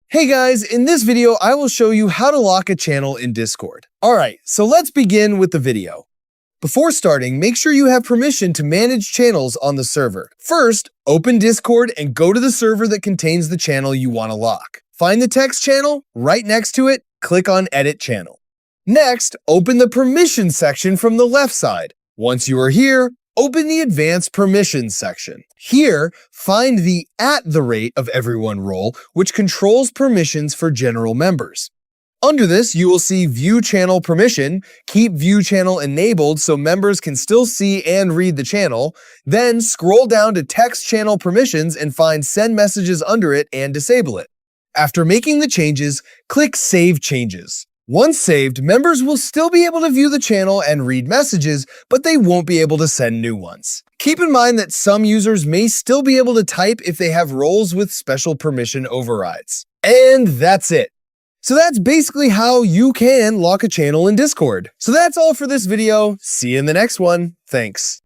Hey guys, in this video, I will show you how to lock a channel in Discord. Alright, so let's begin with the video. Before starting, make sure you have permission to manage channels on the server. First, open Discord and go to the server that contains the channel you want to lock. Find the text channel, right next to it, click on Edit Channel. Next, open the Permissions section from the left side. Once you are here, open the Advanced Permissions section. Here, find the @everyone role, which controls permissions for general members. Under this, you will see View Channel Permission. Keep View Channel enabled so members can still see and read the channel. Then scroll down to Text Channel Permissions and find Send Messages under it and disable it. After making the changes, click Save Changes. Once saved, members will still be able to view the channel and read messages, but they won't be able to send new ones. Keep in mind that some users may still be able to type if they have roles with special permission overrides. And that's it. So that's basically how you can lock a channel in Discord. So that's all for this video. See you in the next one. Thanks.